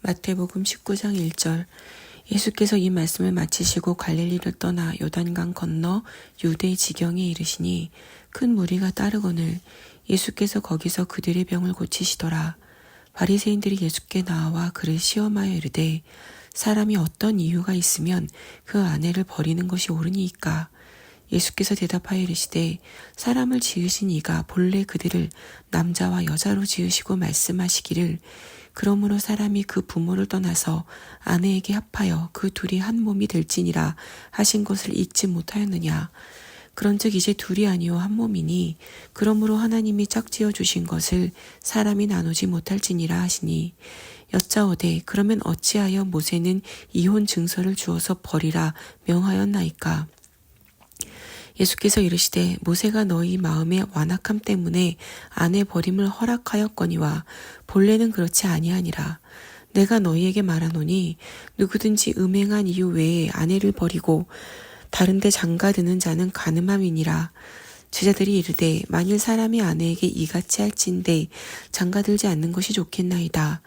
마태복음 19장 1절. 예수께서 이 말씀을 마치시고 갈릴리를 떠나 요단강 건너 유대 지경에 이르시니 큰 무리가 따르거늘 예수께서 거기서 그들의 병을 고치시더라. 바리새인들이 예수께 나와 그를 시험하여 이르되 사람이 어떤 이유가 있으면 그 아내를 버리는 것이 옳으니이까. 예수께서 대답하여 이르시되 사람을 지으신 이가 본래 그들을 남자와 여자로 지으시고 말씀하시기를 그러므로 사람이 그 부모를 떠나서 아내에게 합하여 그 둘이 한 몸이 될지니라 하신 것을 잊지 못하였느냐. 그런즉 이제 둘이 아니요 한 몸이니 그러므로 하나님이 짝지어 주신 것을 사람이 나누지 못할지니라 하시니 여짜오되 그러면 어찌하여 모세는 이혼 증서를 주어서 버리라 명하였나이까. 예수께서 이르시되 모세가 너희 마음의 완악함 때문에 아내 버림을 허락하였거니와 본래는 그렇지 아니하니라. 내가 너희에게 말하노니 누구든지 음행한 이유 외에 아내를 버리고 다른 데 장가드는 자는 간음함이니라. 제자들이 이르되 만일 사람이 아내에게 이같이 할진대 장가들지 않는 것이 좋겠나이다.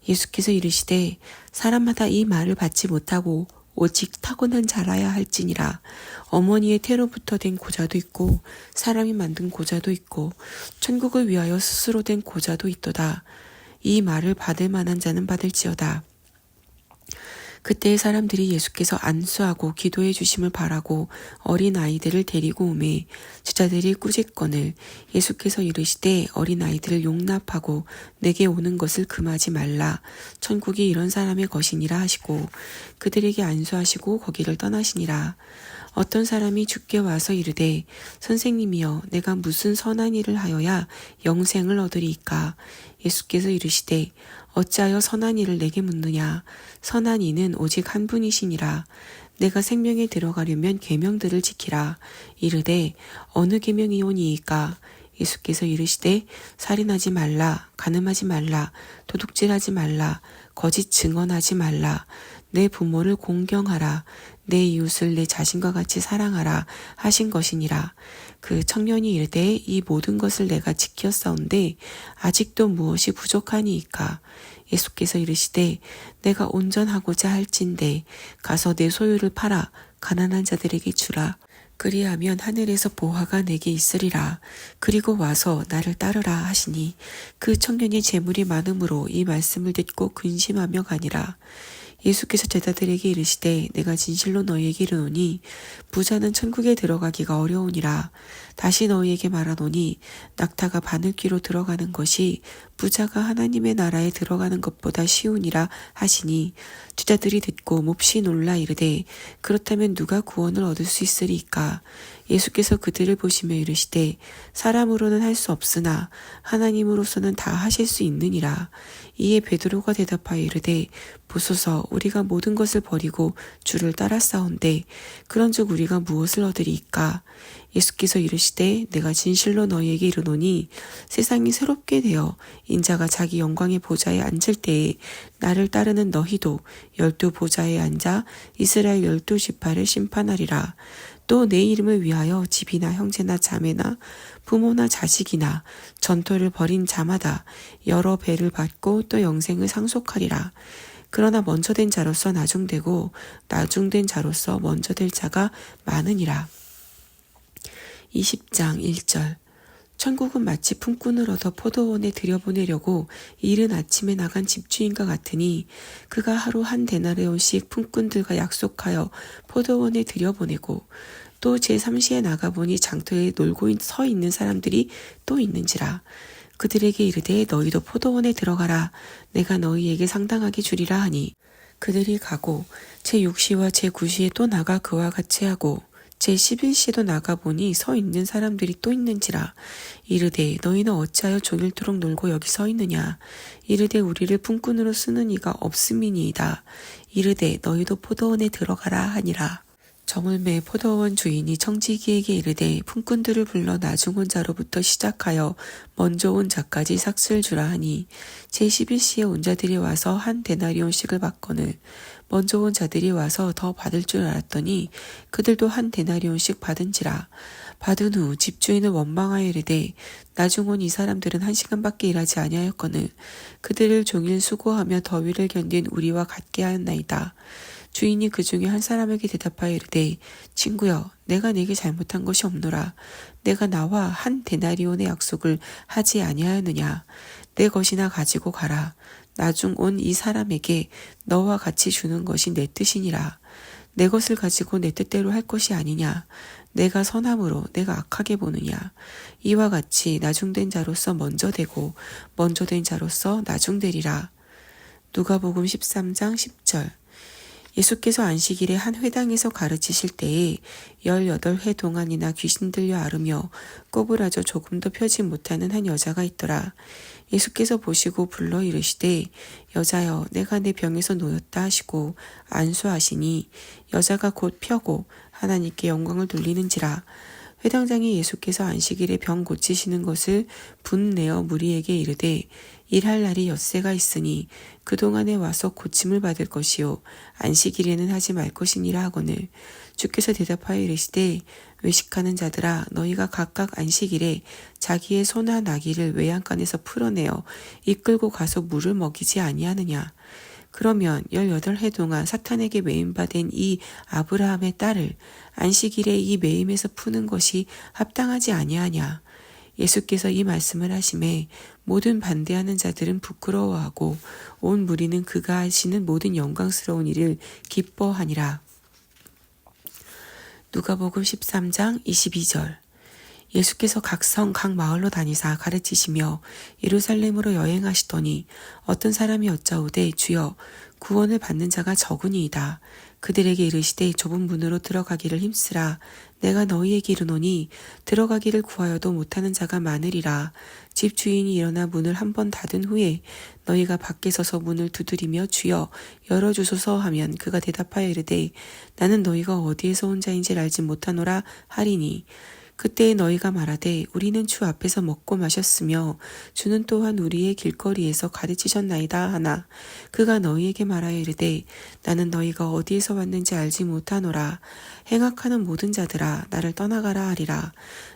예수께서 이르시되 사람마다 이 말을 받지 못하고 오직 타고난 자라야 할지니라. 어머니의 태로부터 된 고자도 있고 사람이 만든 고자도 있고 천국을 위하여 스스로 된 고자도 있도다. 이 말을 받을 만한 자는 받을지어다. 그때의 사람들이 예수께서 안수하고 기도해 주심을 바라고 어린 아이들을 데리고 오매 제자들이 꾸짖거늘 예수께서 이르시되 어린 아이들을 용납하고 내게 오는 것을 금하지 말라. 천국이 이런 사람의 것이니라 하시고 그들에게 안수하시고 거기를 떠나시니라. 어떤 사람이 주께 와서 이르되 선생님이여 내가 무슨 선한 일을 하여야 영생을 얻으리이까. 예수께서 이르시되 어찌하여 선한 일을 내게 묻느냐. 선한 이는 오직 한 분이시니라. 내가 생명에 들어가려면 계명들을 지키라. 이르되 어느 계명이오니이까. 예수께서 이르시되 살인하지 말라, 간음하지 말라, 도둑질하지 말라, 거짓 증언하지 말라, 내 부모를 공경하라, 내 이웃을 내 자신과 같이 사랑하라 하신 것이니라. 그 청년이 이르되 이 모든 것을 내가 지켰사온데 아직도 무엇이 부족하니이까. 예수께서 이르시되 내가 온전하고자 할진대 가서 내 소유를 팔아 가난한 자들에게 주라. 그리하면 하늘에서 보화가 내게 있으리라. 그리고 와서 나를 따르라 하시니 그 청년이 재물이 많음으로 이 말씀을 듣고 근심하며 가니라. 예수께서 제자들에게 이르시되 내가 진실로 너희에게 이르노니 부자는 천국에 들어가기가 어려우니라. 다시 너희에게 말하노니 낙타가 바늘귀로 들어가는 것이 부자가 하나님의 나라에 들어가는 것보다 쉬우니라 하시니 제자들이 듣고 몹시 놀라 이르되 그렇다면 누가 구원을 얻을 수 있으리이까. 예수께서 그들을 보시며 이르시되 사람으로는 할 수 없으나 하나님으로서는 다 하실 수 있느니라. 이에 베드로가 대답하여 이르되 보소서 우리가 모든 것을 버리고 주를 따랐사온데 그런즉 우리가 무엇을 얻으리이까. 예수께서 이르시되 내가 진실로 너희에게 이르노니 세상이 새롭게 되어 인자가 자기 영광의 보좌에 앉을 때에 나를 따르는 너희도 12 보좌에 앉아 이스라엘 12 지파를 심판하리라. 또 내 이름을 위하여 집이나 형제나 자매나 부모나 자식이나 전토를 벌인 자마다 여러 배를 받고 또 영생을 상속하리라. 그러나 먼저 된 자로서 나중되고 나중된 자로서 먼저 될 자가 많으니라. 20장 1절. 천국은 마치 품꾼을 얻어 포도원에 들여보내려고 이른 아침에 나간 집주인과 같으니 그가 하루 한 데나리온씩 품꾼들과 약속하여 포도원에 들여보내고 또 제3시에 나가보니 장터에 놀고 서 있는 사람들이 또 있는지라. 그들에게 이르되 너희도 포도원에 들어가라. 내가 너희에게 상당하게 주리라 하니 그들이 가고 제6시와 제9시에 또 나가 그와 같이 하고 제11시에도 나가보니 서 있는 사람들이 또 있는지라. 이르되 너희는 어찌하여 종일토록 놀고 여기 서 있느냐. 이르되 우리를 품꾼으로 쓰는 이가 없음이니이다. 이르되 너희도 포도원에 들어가라 하니라. 저물매 포도원 주인이 청지기에게 이르되 품꾼들을 불러 나중 온 자로부터 시작하여 먼저 온 자까지 삭슬 주라 하니 제11시에 온 자들이 와서 한 데나리온씩을 받거늘 먼저 온 자들이 와서 더 받을 줄 알았더니 그들도 한 데나리온씩 받은지라. 받은 후 집주인은 원망하여 이르되 나중 온 이 사람들은 1시간밖에 일하지 아니하였거늘 그들을 종일 수고하며 더위를 견딘 우리와 같게 하였나이다. 주인이 그 중에 한 사람에게 대답하여 이르되 친구여 내가 네게 잘못한 것이 없노라. 내가 나와 한 데나리온의 약속을 하지 아니하였느냐. 내 것이나 가지고 가라. 나중 온 이 사람에게 너와 같이 주는 것이 내 뜻이니라. 내 것을 가지고 내 뜻대로 할 것이 아니냐. 내가 선함으로 내가 악하게 보느냐. 이와 같이 나중된 자로서 먼저 되고 먼저 된 자로서 나중되리라. 누가복음 13장 10절. 예수께서 안식일에 한 회당에서 가르치실 때에 18회 동안이나 귀신 들려 앓으며 꼬부라져 조금도 펴지 못하는 한 여자가 있더라. 예수께서 보시고 불러 이르시되 여자여 내가 내 병에서 놓였다 하시고 안수하시니 여자가 곧 펴고 하나님께 영광을 돌리는지라. 회당장이 예수께서 안식일에 병 고치시는 것을 분내어 무리에게 이르되 일할 날이 엿새가 있으니 그동안에 와서 고침을 받을 것이요 안식일에는 하지 말 것이니라 하거늘 주께서 대답하여 이르시되 외식하는 자들아 너희가 각각 안식일에 자기의 소나 나귀를 외양간에서 풀어내어 이끌고 가서 물을 먹이지 아니하느냐. 그러면 18해 동안 사탄에게 매임받은 이 아브라함의 딸을 안식일에 이 매임에서 푸는 것이 합당하지 아니하냐. 예수께서 이 말씀을 하심에 모든 반대하는 자들은 부끄러워하고 온 무리는 그가 하시는 모든 영광스러운 일을 기뻐하니라. 누가복음 13장 22절. 예수께서 각 성, 각 마을로 다니사 가르치시며 예루살렘으로 여행하시더니 어떤 사람이 여짜오되 주여 구원을 받는 자가 적으니이다. 그들에게 이르시되 좁은 문으로 들어가기를 힘쓰라. 내가 너희에게 이르노니 들어가기를 구하여도 못하는 자가 많으리라. 집 주인이 일어나 문을 한 번 닫은 후에 너희가 밖에 서서 문을 두드리며 주여 열어주소서 하면 그가 대답하여 이르되 나는 너희가 어디에서 온 자인지 알지 못하노라 하리니 그때에 너희가 말하되 우리는 주 앞에서 먹고 마셨으며 주는 또한 우리의 길거리에서 가르치셨나이다 하나 그가 너희에게 말하여 이르되 나는 너희가 어디에서 왔는지 알지 못하노라. 행악하는 모든 자들아 나를 떠나가라 하리라.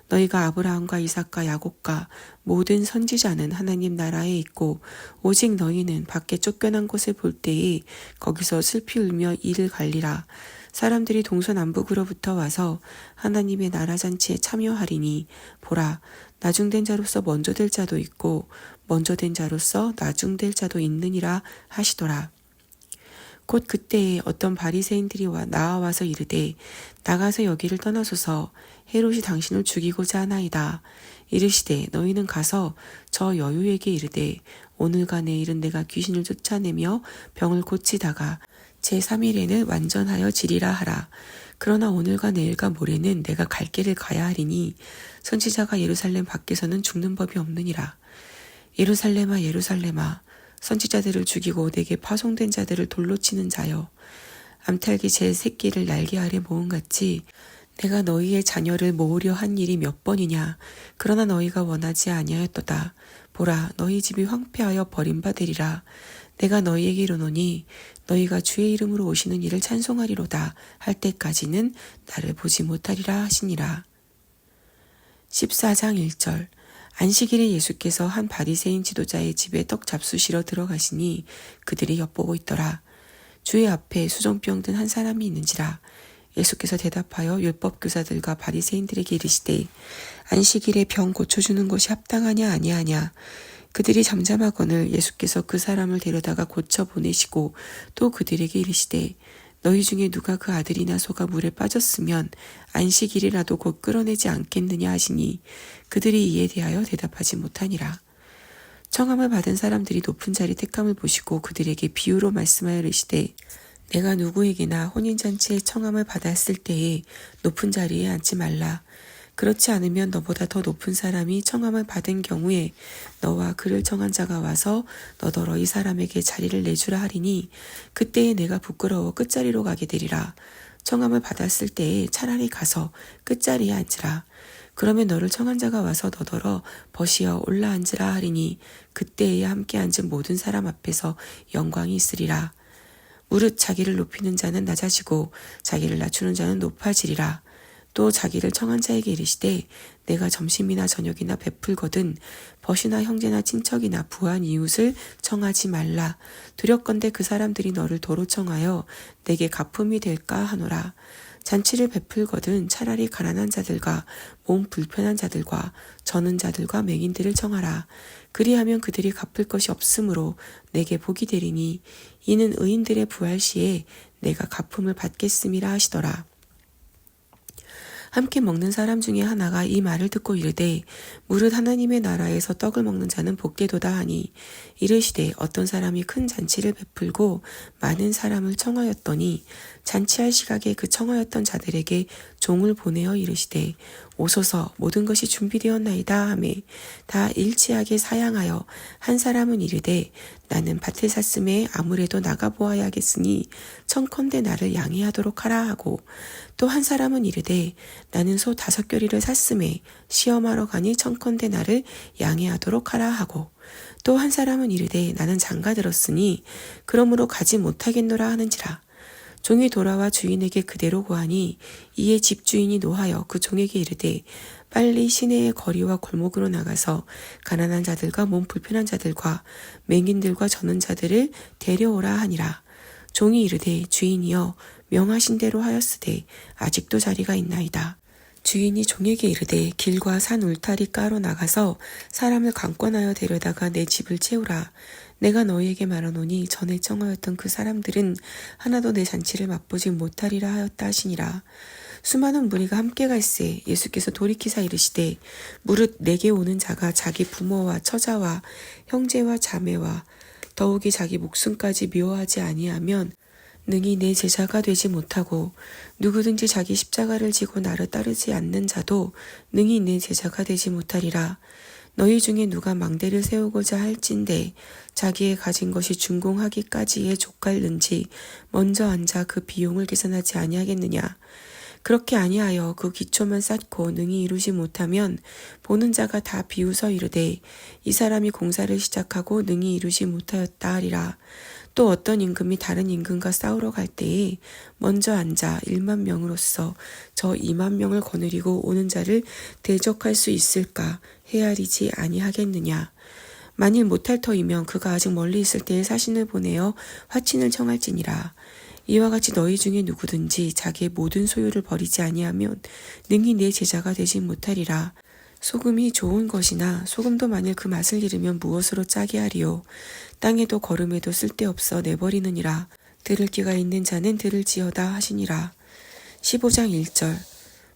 너희가 아브라함과 이삭과 야곱과 모든 선지자는 하나님 나라에 있고 오직 너희는 밖에 쫓겨난 곳을 볼 때에 거기서 슬피 울며 이를 갈리라. 사람들이 동서남북으로부터 와서 하나님의 나라 잔치에 참여하리니 보라 나중된 자로서 먼저 될 자도 있고 먼저 된 자로서 나중될 자도 있느니라 하시더라. 곧 그때에 어떤 바리새인들이 나와서 이르되 나가서 여기를 떠나소서 헤롯이 당신을 죽이고자 하나이다. 이르시되 너희는 가서 저 여유에게 이르되 오늘과 내일은 내가 귀신을 쫓아내며 병을 고치다가 제3일에는 완전하여 지리라 하라. 그러나 오늘과 내일과 모레는 내가 갈 길을 가야 하리니 선지자가 예루살렘 밖에서는 죽는 법이 없느니라. 예루살렘아 예루살렘아 선지자들을 죽이고 내게 파송된 자들을 돌로 치는 자여 암탉이 제 새끼를 날개 아래 모음같이 내가 너희의 자녀를 모으려 한 일이 몇 번이냐. 그러나 너희가 원하지 아니하였도다. 보라 너희 집이 황폐하여 버림받으리라. 내가 너희에게 이르노니 너희가 주의 이름으로 오시는 이를 찬송하리로다 할 때까지는 나를 보지 못하리라 하시니라. 14장 1절. 안식일에 예수께서 한 바리새인 지도자의 집에 떡 잡수시러 들어가시니 그들이 엿보고 있더라. 주의 앞에 수종병 든 한 사람이 있는지라. 예수께서 대답하여 율법교사들과 바리새인들에게 이르시되 안식일에 병 고쳐주는 것이 합당하냐 아니하냐. 그들이 잠잠하거늘 예수께서 그 사람을 데려다가 고쳐 보내시고 또 그들에게 이르시되 너희 중에 누가 그 아들이나 소가 물에 빠졌으면 안식일이라도 곧 끌어내지 않겠느냐 하시니 그들이 이에 대하여 대답하지 못하니라. 청함을 받은 사람들이 높은 자리 택함을 보시고 그들에게 비유로 말씀하여 이르시되 내가 누구에게나 혼인잔치에 청함을 받았을 때에 높은 자리에 앉지 말라. 그렇지 않으면 너보다 더 높은 사람이 청함을 받은 경우에 너와 그를 청한 자가 와서 너더러 이 사람에게 자리를 내주라 하리니 그때에 내가 부끄러워 끝자리로 가게 되리라. 청함을 받았을 때에 차라리 가서 끝자리에 앉으라. 그러면 너를 청한 자가 와서 너더러 벗이어 올라앉으라 하리니 그때에 함께 앉은 모든 사람 앞에서 영광이 있으리라. 무릇 자기를 높이는 자는 낮아지고 자기를 낮추는 자는 높아지리라. 또 자기를 청한 자에게 이르시되 내가 점심이나 저녁이나 베풀거든 벗이나 형제나 친척이나 부한 이웃을 청하지 말라. 두렵건대 그 사람들이 너를 도로 청하여 내게 가품이 될까 하노라. 잔치를 베풀거든 차라리 가난한 자들과 몸 불편한 자들과 저는 자들과 맹인들을 청하라. 그리하면 그들이 갚을 것이 없으므로 내게 복이 되리니 이는 의인들의 부활 시에 내가 가품을 받겠음이라 하시더라. 함께 먹는 사람 중에 하나가 이 말을 듣고 이르되 무릇 하나님의 나라에서 떡을 먹는 자는 복되도다 하니 이르시되 어떤 사람이 큰 잔치를 베풀고 많은 사람을 청하였더니 잔치할 시각에 그 청하였던 자들에게 종을 보내어 이르시되 오소서 모든 것이 준비되었나이다 하매 다 일치하게 사양하여 한 사람은 이르되 나는 밭을 샀음에 아무래도 나가보아야겠으니 청컨대 나를 양해하도록 하라 하고 또 한 사람은 이르되 나는 소 5겨리를 샀음에 시험하러 가니 청컨대 나를 양해하도록 하라 하고 또 한 사람은 이르되 나는 장가 들었으니 그러므로 가지 못하겠노라 하는지라. 종이 돌아와 주인에게 그대로 고하니 이에 집주인이 노하여 그 종에게 이르되 빨리 시내의 거리와 골목으로 나가서 가난한 자들과 몸 불편한 자들과 맹인들과 저는 자들을 데려오라 하니라. 종이 이르되 주인이여 명하신 대로 하였으되 아직도 자리가 있나이다. 주인이 종에게 이르되 길과 산 울타리 가로 나가서 사람을 강권하여 데려다가 내 집을 채우라. 내가 너희에게 말하노니 전에 청하였던 그 사람들은 하나도 내 잔치를 맛보지 못하리라 하였다 하시니라. 수많은 무리가 함께 갈새 예수께서 돌이키사 이르시되 무릇 내게 오는 자가 자기 부모와 처자와 형제와 자매와 더욱이 자기 목숨까지 미워하지 아니하면 능히 내 제자가 되지 못하고 누구든지 자기 십자가를 지고 나를 따르지 않는 자도 능히 내 제자가 되지 못하리라. 너희 중에 누가 망대를 세우고자 할진대 자기의 가진 것이 준공하기까지에 족갈는지 먼저 앉아 그 비용을 계산하지 아니하겠느냐. 그렇게 아니하여 그 기초만 쌓고 능히 이루지 못하면 보는 자가 다 비웃어 이르되 이 사람이 공사를 시작하고 능히 이루지 못하였다 하리라. 또 어떤 임금이 다른 임금과 싸우러 갈 때에 먼저 앉아 1만 명으로서 저 2만 명을 거느리고 오는 자를 대적할 수 있을까 헤아리지 아니하겠느냐. 만일 못할 터이면 그가 아직 멀리 있을 때에 사신을 보내어 화친을 청할지니라. 이와 같이 너희 중에 누구든지 자기의 모든 소유를 버리지 아니하면 능히 내 제자가 되지 못하리라. 소금이 좋은 것이나 소금도 만일 그 맛을 잃으면 무엇으로 짜게 하리요. 땅에도 거름에도 쓸데없어 내버리느니라. 들을 귀가 있는 자는 들을지어다 하시니라. 15장 1절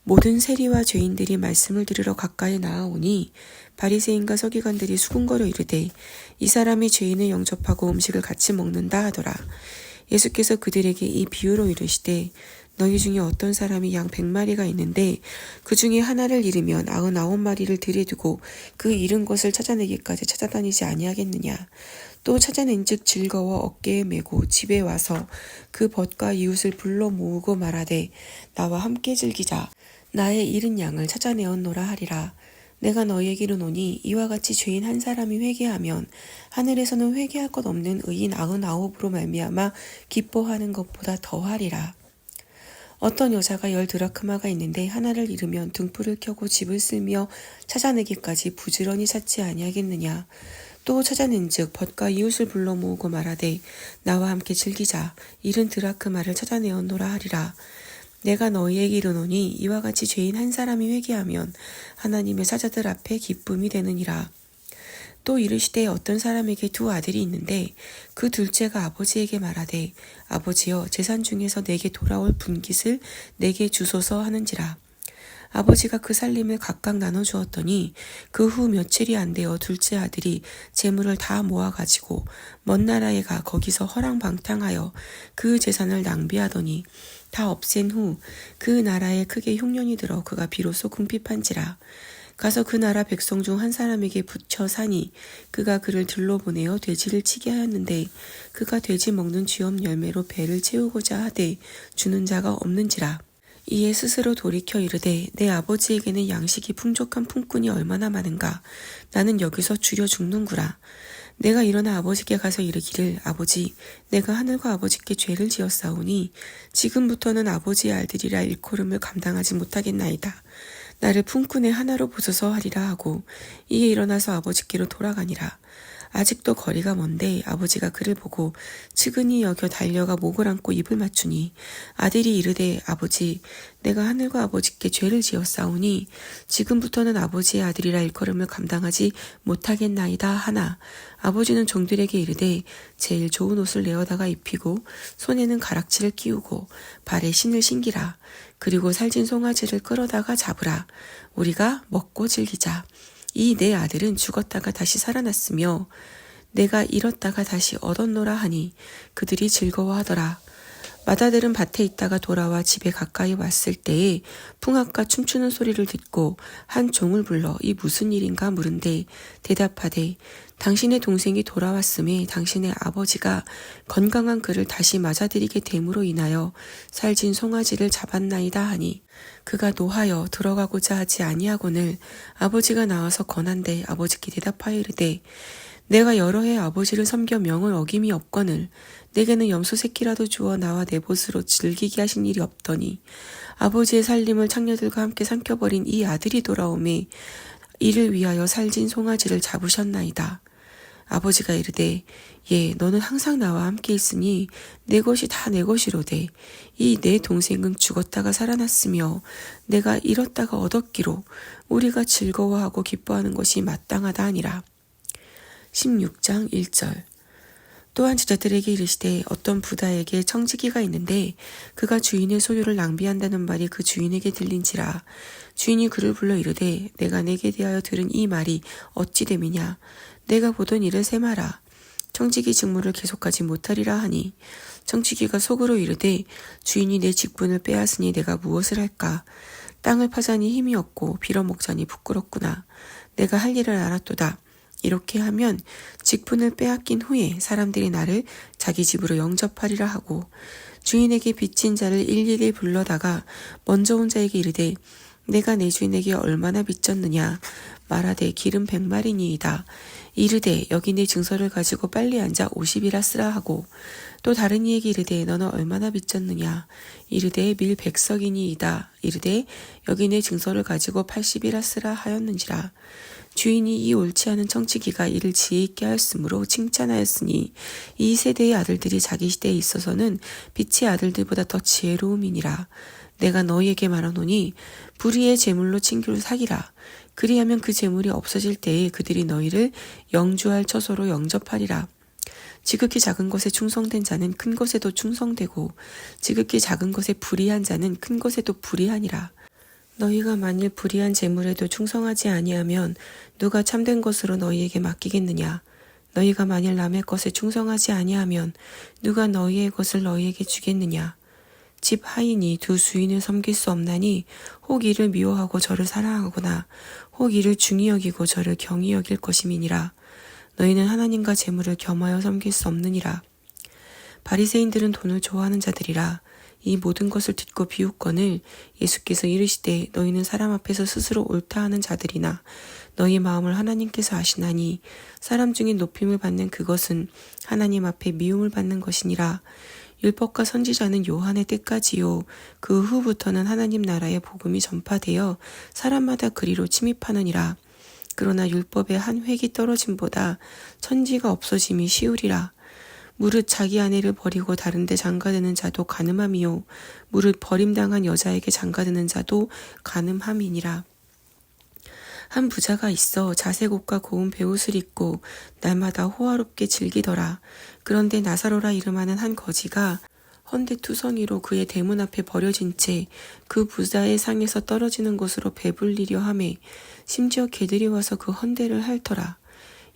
모든 세리와 죄인들이 말씀을 들으러 가까이 나아오니 바리새인과 서기관들이 수군거려 이르되 이 사람이 죄인을 영접하고 음식을 같이 먹는다 하더라. 예수께서 그들에게 이 비유로 이르시되 너희 중에 어떤 사람이 양 100마리가 있는데 그 중에 하나를 잃으면 99마리를 들여두고 그 잃은 것을 찾아내기까지 찾아다니지 아니하겠느냐. 또 찾아낸즉 즐거워 어깨에 메고 집에 와서 그 벗과 이웃을 불러 모으고 말하되 나와 함께 즐기자. 나의 잃은 양을 찾아내었노라 하리라. 내가 너희에게 이르노니 이와 같이 죄인 한 사람이 회개하면 하늘에서는 회개할 것 없는 의인 99으로 말미암아 기뻐하는 것보다 더하리라. 어떤 여자가 10드라크마가 있는데 하나를 잃으면 등불을 켜고 집을 쓸며 찾아내기까지 부지런히 찾지 아니하겠느냐. 또 찾아낸즉 벗과 이웃을 불러 모으고 말하되 나와 함께 즐기자. 잃은 드라크마를 찾아내었노라 하리라. 내가 너희에게 이르노니 이와 같이 죄인 한 사람이 회개하면 하나님의 사자들 앞에 기쁨이 되느니라. 또 이르시되 어떤 사람에게 2 아들이 있는데 그 둘째가 아버지에게 말하되 아버지여 재산 중에서 내게 돌아올 분깃을 내게 주소서 하는지라. 아버지가 그 살림을 각각 나눠주었더니 그 후 며칠이 안 되어 둘째 아들이 재물을 다 모아가지고 먼 나라에 가 거기서 허랑방탕하여 그 재산을 낭비하더니 다 없앤 후 그 나라에 크게 흉년이 들어 그가 비로소 궁핍한지라. 가서 그 나라 백성 중 한 사람에게 붙여 사니 그가 그를 들러보내어 돼지를 치게 하였는데 그가 돼지 먹는 쥐엄 열매로 배를 채우고자 하되 주는 자가 없는지라. 이에 스스로 돌이켜 이르되 내 아버지에게는 양식이 풍족한 품꾼이 얼마나 많은가. 나는 여기서 줄여 죽는구라. 내가 일어나 아버지께 가서 이르기를 아버지 내가 하늘과 아버지께 죄를 지었사오니 지금부터는 아버지의 알들이라 일컬음을 감당하지 못하겠나이다. 나를 품꾼의 하나로 보소서 하리라 하고 이에 일어나서 아버지께로 돌아가니라. 아직도 거리가 먼데 아버지가 그를 보고 측은히 여겨 달려가 목을 안고 입을 맞추니 아들이 이르되 아버지 내가 하늘과 아버지께 죄를 지었사오니 지금부터는 아버지의 아들이라 일컬음을 감당하지 못하겠나이다 하나 아버지는 종들에게 이르되 제일 좋은 옷을 내어다가 입히고 손에는 가락지를 끼우고 발에 신을 신기라. 그리고 살진 송아지를 끌어다가 잡으라. 우리가 먹고 즐기자. 이 내 아들은 죽었다가 다시 살아났으며 내가 잃었다가 다시 얻었노라 하니 그들이 즐거워하더라. 맏아들은 밭에 있다가 돌아와 집에 가까이 왔을 때에 풍악과 춤추는 소리를 듣고 한 종을 불러 이 무슨 일인가 물은데 대답하되 당신의 동생이 돌아왔음에 당신의 아버지가 건강한 그를 다시 맞아들이게 됨으로 인하여 살진 송아지를 잡았나이다 하니 그가 노하여 들어가고자 하지 아니하거늘 아버지가 나와서 권한대 아버지께 대답하여 이르되 내가 여러 해 아버지를 섬겨 명을 어김이 없거늘 내게는 염소 새끼라도 주어 나와 내 벗으로 즐기게 하신 일이 없더니 아버지의 살림을 창녀들과 함께 삼켜버린 이 아들이 돌아오매 이를 위하여 살진 송아지를 잡으셨나이다. 아버지가 이르되 예 너는 항상 나와 함께 있으니 내 것이 다 내 것이로되 이 내 동생은 죽었다가 살아났으며 내가 잃었다가 얻었기로 우리가 즐거워하고 기뻐하는 것이 마땅하다 하니라. 16장 1절 또한 제자들에게 이르시되 어떤 부다에게 청지기가 있는데 그가 주인의 소유를 낭비한다는 말이 그 주인에게 들린지라. 주인이 그를 불러 이르되 내가 내게 대하여 들은 이 말이 어찌 됨이냐. 내가 보던 일을 세마라. 청지기 직무를 계속하지 못하리라 하니 청지기가 속으로 이르되 주인이 내 직분을 빼앗으니 내가 무엇을 할까. 땅을 파자니 힘이 없고 빌어먹자니 부끄럽구나. 내가 할 일을 알았도다. 이렇게 하면 직분을 빼앗긴 후에 사람들이 나를 자기 집으로 영접하리라 하고 주인에게 빚진 자를 일일이 불러다가 먼저 온 자에게 이르되 내가 내 주인에게 얼마나 빚졌느냐. 말하되 기름 100마리니이다. 이르되 여기 내 증서를 가지고 빨리 앉아 50이라 쓰라 하고 또 다른 이에게 이르되 너는 얼마나 빚졌느냐. 이르되 밀 100석이니이다. 이르되 여기 내 증서를 가지고 80이라 쓰라 하였는지라. 주인이 이 옳지 않은 청지기가 이를 지혜 있게 하였으므로 칭찬하였으니 이 세대의 아들들이 자기 시대에 있어서는 빛의 아들들보다 더 지혜로움이니라. 내가 너희에게 말하노니 불의의 재물로 친구를 사기라. 그리하면 그 재물이 없어질 때에 그들이 너희를 영주할 처소로 영접하리라. 지극히 작은 것에 충성된 자는 큰 것에도 충성되고 지극히 작은 것에 불의한 자는 큰 것에도 불의하니라. 너희가 만일 불의한 재물에도 충성하지 아니하면 누가 참된 것으로 너희에게 맡기겠느냐. 너희가 만일 남의 것에 충성하지 아니하면 누가 너희의 것을 너희에게 주겠느냐. 집 하인이 두 주인을 섬길 수 없나니 혹 이를 미워하고 저를 사랑하거나 혹 이를 중히 여기고 저를 경히 여길 것임이니라. 너희는 하나님과 재물을 겸하여 섬길 수 없느니라. 바리새인들은 돈을 좋아하는 자들이라. 이 모든 것을 듣고 비웃거늘 예수께서 이르시되 너희는 사람 앞에서 스스로 옳다 하는 자들이나 너희 마음을 하나님께서 아시나니 사람 중에 높임을 받는 그것은 하나님 앞에 미움을 받는 것이니라. 율법과 선지자는 요한의 때까지요. 그 후부터는 하나님 나라의 복음이 전파되어 사람마다 그리로 침입하느니라. 그러나 율법의 한 획이 떨어짐보다 천지가 없어짐이 쉬우리라. 무릇 자기 아내를 버리고 다른 데 장가드는 자도 간음함이요 무릇 버림당한 여자에게 장가드는 자도 간음함이니라. 한 부자가 있어 자색 옷과 고운 베옷을 입고 날마다 호화롭게 즐기더라. 그런데 나사로라 이름하는 한 거지가 헌데투성이로 그의 대문 앞에 버려진 채 그 부자의 상에서 떨어지는 곳으로 배불리려 하매 심지어 개들이 와서 그 헌데를 핥더라.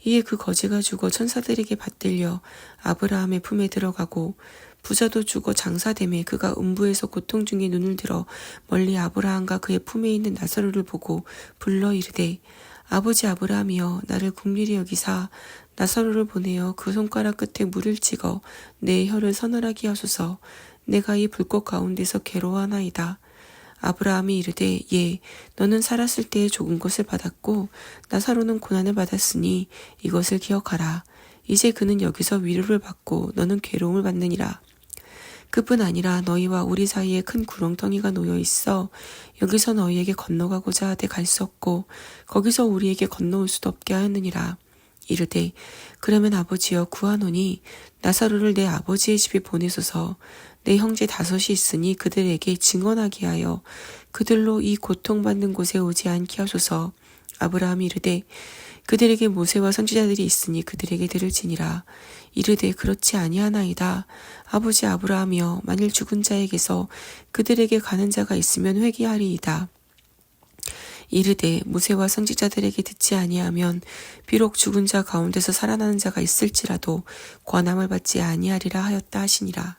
이에 그 거지가 죽어 천사들에게 받들려 아브라함의 품에 들어가고 부자도 죽어 장사되매 그가 음부에서 고통 중에 눈을 들어 멀리 아브라함과 그의 품에 있는 나사로를 보고 불러 이르되 아버지 아브라함이여 나를 긍휼히 여기사 나사로를 보내어 그 손가락 끝에 물을 찍어 내 혀를 서늘하게 하소서. 내가 이 불꽃 가운데서 괴로워하나이다. 아브라함이 이르되 예 너는 살았을 때에 적은 것을 받았고 나사로는 고난을 받았으니 이것을 기억하라. 이제 그는 여기서 위로를 받고 너는 괴로움을 받느니라. 그뿐 아니라 너희와 우리 사이에 큰 구렁텅이가 놓여 있어 여기서 너희에게 건너가고자 하되 갈 수 없고 거기서 우리에게 건너올 수도 없게 하였느니라. 이르되 그러면 아버지여 구하노니 나사로를 내 아버지의 집에 보내소서. 내 형제 5이 있으니 그들에게 증언하게 하여 그들로 이 고통받는 곳에 오지 않게 하소서. 아브라함이 이르되 그들에게 모세와 선지자들이 있으니 그들에게 들을지니라. 이르되 그렇지 아니하나이다. 아버지 아브라함이여 만일 죽은 자에게서 그들에게 가는 자가 있으면 회개하리이다. 이르되 모세와 선지자들에게 듣지 아니하면 비록 죽은 자 가운데서 살아나는 자가 있을지라도 권함을 받지 아니하리라 하였다 하시니라.